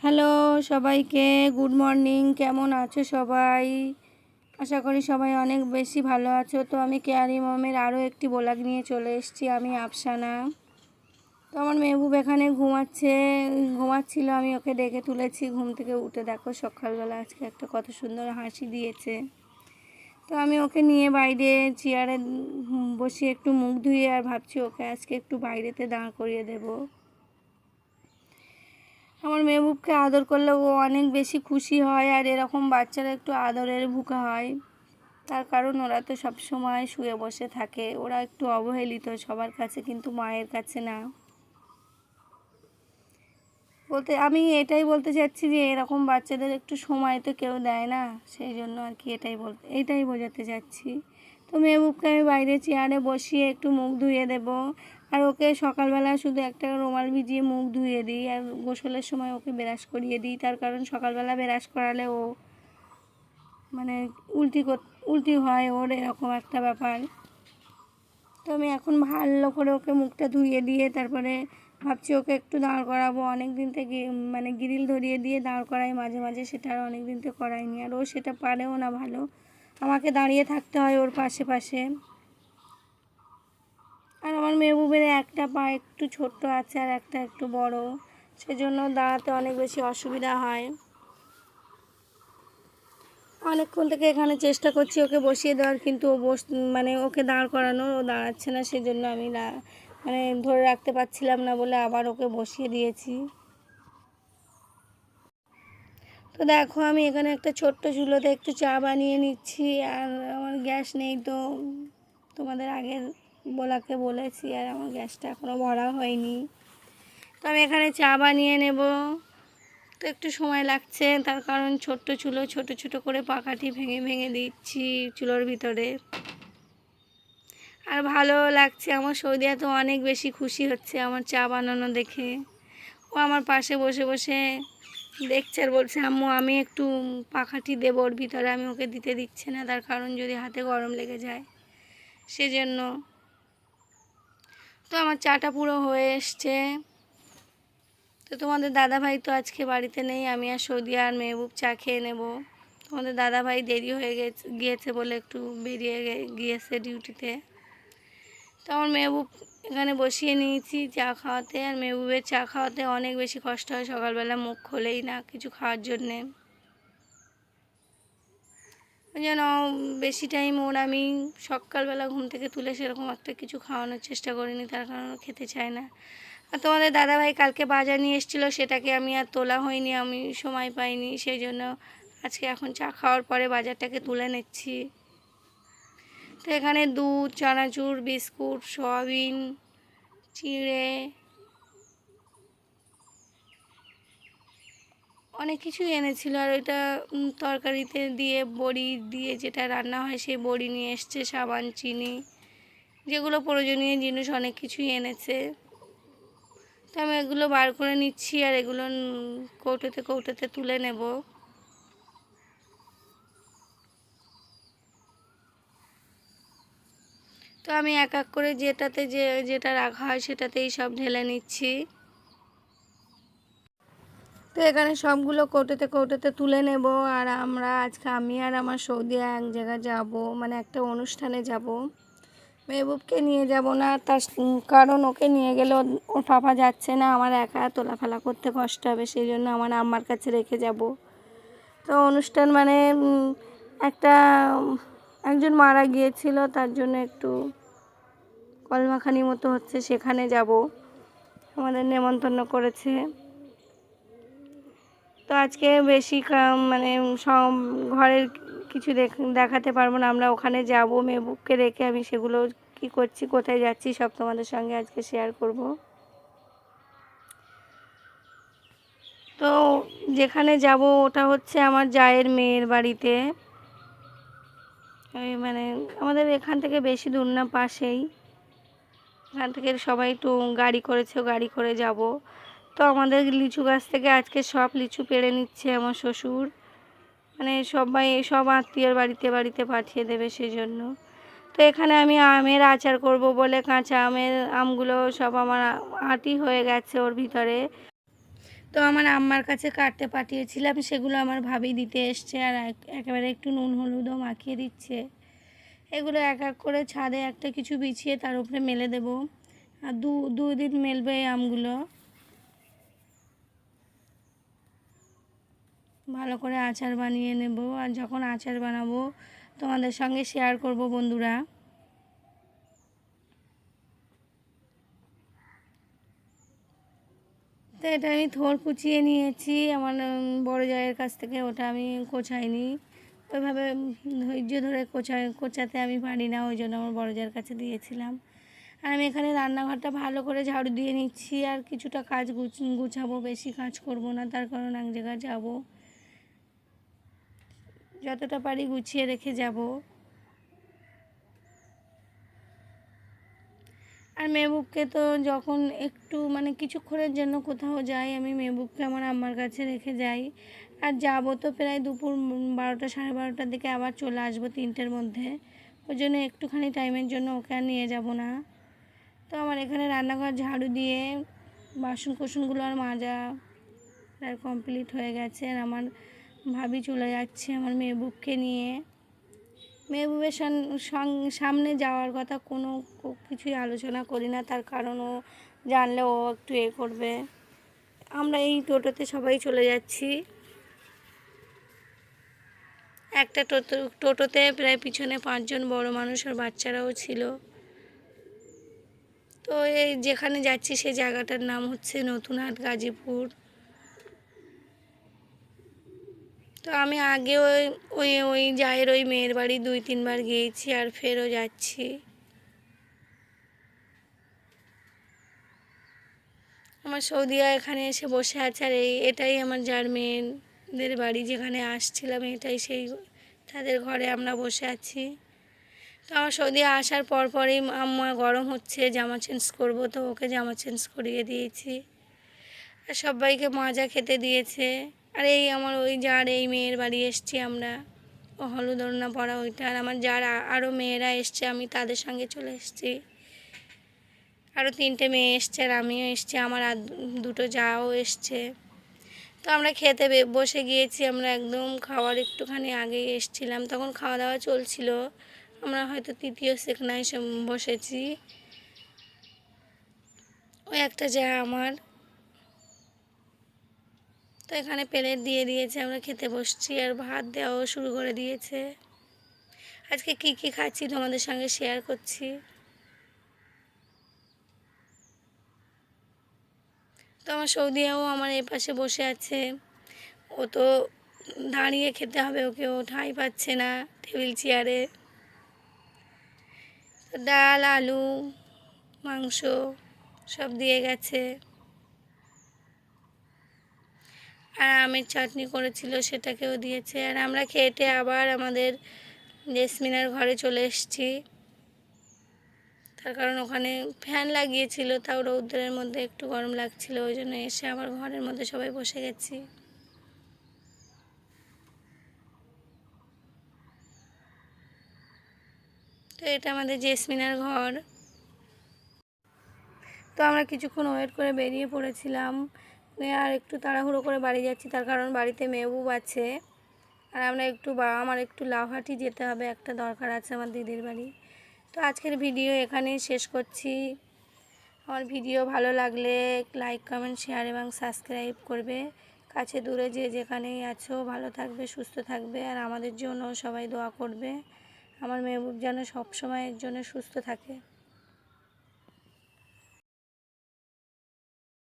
Hello সবাইকে, good morning. কেমন আছো সবাই? আশা করি সবাই অনেক বেশি ভালো আছো। তো আমি কেয়ারি মমের আরও একটি ব্লগ নিয়ে চলে এসেছি। আমি আফসানা। তো আমার মেহবুব এখানে ঘুমাচ্ছিল, আমি ওকে ডেকে তুলেছি ঘুম থেকে উঠে। দেখো সকালবেলা আজকে একটা কত সুন্দর হাসি দিয়েছে। তো আমি ওকে নিয়ে বাইরে চেয়ারে বসিয়ে একটু মুখ ধুয়ে আর ভাবছি ওকে আজকে একটু বাইরেতে দাঁড় করিয়ে দেবো। আমার মেহবুবকে আদর করলে ও অনেক বেশি খুশি হয়, আর এরকম বাচ্চারা একটু আদরের ভুকা হয়। তার কারণ ওরা তো সব সময় শুয়ে বসে থাকে, ওরা একটু অবহেলিত সবার কাছে, কিন্তু মায়ের কাছে না। আমি এটাই বলতে চাচ্ছি যে এরকম বাচ্চাদের একটু সময় তো কেউ দেয় না, সেই জন্য আর কি এটাই বোঝাতে চাচ্ছি। তো মেহবুবকে আমি বাইরে চেয়ারে বসিয়ে একটু মুখ ধুয়ে দেব, আর ওকে সকালবেলা শুধু একটা রুমাল ভিজিয়ে মুখ ধুয়ে দিই, আর গোসলের সময় ওকে ব্রাশ করিয়ে দিই। তার কারণ সকালবেলা ব্রাশ করালে ও মানে উল্টি হয়, ওর এরকম একটা ব্যাপার। তো আমি এখন ভালো করে ওকে মুখটা ধুয়ে দিয়ে তারপরে ভাবছি ওকে একটু দাঁড় করাবো। অনেক দিন থেকে গ্রিল ধরিয়ে দিয়ে দাঁড় করাই মাঝে মাঝে, সেটা আর অনেক দিন থেকে করাইনি, আর ও সেটা পারেও না ভালো। আমাকে দাঁড়িয়ে থাকতে হয় ওর পাশে পাশে। আর আমার মেহবুবের একটা পা একটু ছোট্ট আছে আর একটা একটু বড়, সেজন্য দাঁড়াতে অনেক বেশি অসুবিধা হয়। অনেকক্ষণ থেকে এখানে চেষ্টা করছি ওকে বসিয়ে দেওয়ার, কিন্তু ও ওকে দাঁড় করানোর ও দাঁড়াচ্ছে না, সেজন্য আমি ধরে রাখতে পারছিলাম না বলে আবার ওকে বসিয়ে দিয়েছি। তো দেখো আমি এখানে একটা ছোট্ট চুলোতে একটু চা বানিয়ে নিচ্ছি, আর আমার গ্যাস নেই। তো তোমাদের আগের বলেছি, আর আমার গ্যাসটা এখনও ভরা হয়নি। তো আমি এখানে চা বানিয়ে নেব। তো একটু সময় লাগছে, তার কারণ ছোট্ট চুলো, ছোট ছোট করে পাকাঠি ভেঙে ভেঙে দিচ্ছি চুলোর ভিতরে। আর ভালো লাগছে, আমার সৌদিয়া তো অনেক বেশি খুশি হচ্ছে আমার চা বানানো দেখে। ও আমার পাশে বসে বসে দেখছে আর বলছে, আম্মু আমি একটু পাখাটি দেবো ওর ভিতরে। আমি ওকে দিতে দিচ্ছে না, তার কারণ যদি হাতে গরম লেগে যায়, সেজন্য। তো আমার চাটা পুরো হয়ে এসছে। তো তোমাদের দাদাভাই তো আজকে বাড়িতে নেই, আমি আর সৌদিয়া আর মেহবুব চা খেয়ে নেব। তোমাদের দাদাভাই দেরি হয়ে গিয়েছে বলে একটু বেরিয়ে গিয়েছে ডিউটিতে। তো আমার মেহবুব এখানে বসিয়ে নিয়েছি চা খাওয়াতে, আর মেহবুবের চা খাওয়াতে অনেক বেশি কষ্ট হয়, সকালবেলা মুখ খোলেই না কিছু খাওয়ার জন্যে। ওই জন্য বেশি টাইম আমি সকালবেলা ঘুম থেকে তুলে সেরকম একটা কিছু খাওয়ানোর চেষ্টা করিনি, তার কারণ খেতে চায় না। আর তোমাদের দাদাভাই কালকে বাজার নিয়ে এসেছিলো, সেটাকে আমি আর তোলা হয়নি, আমি সময় পাইনি, সেই জন্য আজকে এখন চা খাওয়ার পরে বাজারটাকে তুলে নিচ্ছি। তো এখানে দুধ, চানাচুর, বিস্কুট, সয়াবিন, চিড়ে, অনেক কিছুই এনেছিল। আর ওইটা তরকারিতে দিয়ে বড়ি দিয়ে যেটা রান্না হয়, সেই বড়ি নিয়ে এসছে, সাবান, চিনি, যেগুলো প্রয়োজনীয় জিনিস অনেক কিছুই এনেছে। তো আমি এগুলো বার করে নিচ্ছি, আর এগুলো কৌটোতে কৌটোতে তুলে নেব। তো আমি এক এক করে যেটা রাখা হয় সেটাতেই সব ঢেলে নিচ্ছি। তো এখানে সবগুলো কৌটোতে কৌটোতে তুলে নেব। আর আমি আর আমার সৌদিয়া এক জায়গায় যাব, একটা অনুষ্ঠানে যাব। মেহবুবকে নিয়ে যাব না, তার কারণ ওকে নিয়ে গেলে ওর পাপা যাচ্ছে না, আমার একা তোলাফেলা করতে কষ্ট হবে, সেই জন্য আমার আম্মার কাছে রেখে যাব। তো অনুষ্ঠান একজন মারা গিয়েছিল, তার জন্য একটু কলমাখানি মতো হচ্ছে, সেখানে যাব, আমাদের নেমন্তন্ন করেছে। তো আজকে বেশি সব ঘরের কিছু দেখাতে পারবো না, আমরা ওখানে যাব মেহবুবকে রেখে। আমি সেগুলো কি করছি, কোথায় যাচ্ছি, সব তোমাদের সঙ্গে আজকে শেয়ার করব। তো যেখানে যাব ওটা হচ্ছে আমার জায়ের মেয়ের বাড়িতে। আমাদের এখান থেকে বেশি দূর না, পাশেই। এখান থেকে সবাই একটু গাড়ি করে যাব। তো আমাদের লিচু গাছ থেকে আজকে সব লিচু পেড়ে নিচ্ছে আমার শ্বশুর, সব আত্মীয়র বাড়িতে বাড়িতে পাঠিয়ে দেবে, সেজন্য। তো এখানে আমি আমের আচার করব বলে কাঁচা আমগুলো সব আমার আটি হয়ে গেছে ওর ভিতরে। তো আমার আম্মার কাছে কাটতে পাঠিয়েছিলাম, সেগুলো আমার ভাবি দিতে এসছে, আর একেবারে একটু নুন হলুদও মাখিয়ে দিচ্ছে। এগুলো এক এক করে ছাদে একটা কিছু বিছিয়ে তার উপরে মেলে দেব, আর দুদিন মেলবে এই আমগুলো। ভালো করে আচার বানিয়ে নেব, আর যখন আচার বানাবো তোমাদের সঙ্গে শেয়ার করব বন্ধুরা। তো এটা আমি থোড় কুচিয়ে নিয়েছি আমার বড় জায়ের কাছ থেকে, ওটা আমি কোচাইনি, ওইভাবে ধৈর্য ধরে কোচাতে আমি পারি না, ওই জন্য আমার বড় জায়ের কাছে দিয়েছিলাম। আর আমি এখানে রান্নাঘরটা ভালো করে ঝাড়ু দিয়ে নিচ্ছি, আর কিছুটা কাজ গুছাবো, বেশি কাজ করব না, তার কারণ এক জায়গায় যাবো, যতটা পারি গুছিয়ে রেখে যাব। আর মেহবুবকে তো যখন একটু মানে কিছুক্ষণের জন্য কোথাও যাই, আমি মেহবুবকে আমার আম্মার কাছে রেখে যাই। আর যাবো তো প্রায় দুপুর 12টা 12:30টার দিকে, আবার চলে আসবো 3টের মধ্যে, ওই জন্য একটুখানি টাইমের জন্য ওকে আর নিয়ে যাব না। তো আমার এখানে রান্নাঘর ঝাড়ু দিয়ে বাসন কোসনগুলো আর মাজা প্রায় কমপ্লিট হয়ে গেছে। আর আমার ভাবি চলে যাচ্ছে আমার মেহবুবকে নিয়ে। মেহবুবের সামনে যাওয়ার কথা কোনো কিছুই আলোচনা করি না, তার কারণ ও জানলে ও একটু করবে। আমরা এই টোটোতে সবাই চলে যাচ্ছি, একটা টোটোতে প্রায় পিছনে 5 জন বড় মানুষ আর বাচ্চারাও ছিল। তো এই যেখানে যাচ্ছি সেই জায়গাটার নাম হচ্ছে নতুনহাট, গাজীপুর। তো আমি আগে ওই ওই ওই জায়ের ওই মেয়ের বাড়ি 2-3 বার গিয়েছি, আর ফেরও যাচ্ছি। আমার সৌদিয়া এখানে এসে বসে আছে, আর এটাই আমার যার মেয়েদের বাড়ি, যেখানে আসছিলাম এটাই সেই তাদের ঘরে আমরা বসে আছি। তো আমার সৌদিয়া আসার পরই আম্মা গরম হচ্ছে, জামা চেঞ্জ করবো, তো ওকে জামা চেঞ্জ করিয়ে দিয়েছি, আর সবাইকে মাজা খেতে দিয়েছে। আর এই আমার ওই যার এই মেয়ের বাড়ি এসছি আমরা, ও হলুদ ওড়না পরা ওইটা, আর আমার যার আরও মেয়েরা এসছে, আমি তাদের সঙ্গে চলে এসেছি। আরও 3টে মেয়ে এসছে, আর আমিও এসছি, আমার আর 2টো যাও এসছে। তো আমরা খেতে বসে গিয়েছি, আমরা একদম খাওয়ার একটুখানি আগেই এসছিলাম, তখন খাওয়া দাওয়া চলছিল, আমরা হয়তো 3য় সেকনায় এসে বসেছি। ওই একটা যা আমার, তো এখানে প্লেট দিয়ে দিয়েছে, আমরা খেতে বসছি, আর ভাত দেওয়াও শুরু করে দিয়েছে। আজকে কি কি খাচ্ছি তোমাদের সঙ্গে শেয়ার করছি। তো আমার সৌদিয়াও আমার এই পাশে বসে আছে, ও তো দাঁড়িয়ে খেতে হবে, ওকে ও ঠাঁই পাচ্ছে না টেবিল চেয়ারে। ডাল, আলু, মাংস সব দিয়ে গেছে, আর আমের চাটনি করেছিল সেটাকেও দিয়েছে। আর আমরা খেটে আবার আমাদের জেসমিনার ঘরে চলে এসেছি, তার কারণ ওখানে ফ্যান লাগিয়েছিল, তাও রৌদ্রের মধ্যে একটু গরম লাগছিল, ওই জন্য এসে আবার ঘরের মধ্যে সবাই বসে গেছি। তো এটা আমাদের জেসমিনার ঘর। তো আমরা কিছুক্ষণ ওয়েট করে বেরিয়ে পড়েছিলাম, আর একটু তাড়াহুড়ো করে বাড়ি যাচ্ছি, তার কারণ বাড়িতে মেহবুব আছে, আর আমরা আমার একটু লাউহাটি যেতে হবে, একটা দরকার আছে আমার দিদির বাড়ি। তো আজকের ভিডিও এখানেই শেষ করছি। আমার ভিডিও ভালো লাগলে লাইক, কমেন্ট, শেয়ার এবং সাবস্ক্রাইব করবে। কাছে দূরে যে যেখানেই আছো ভালো থাকবে, সুস্থ থাকবে, আর আমাদের জন্য সবাই দোয়া করবে, আমার মেহবুব যেন সবসময়ের জন্য সুস্থ থাকে।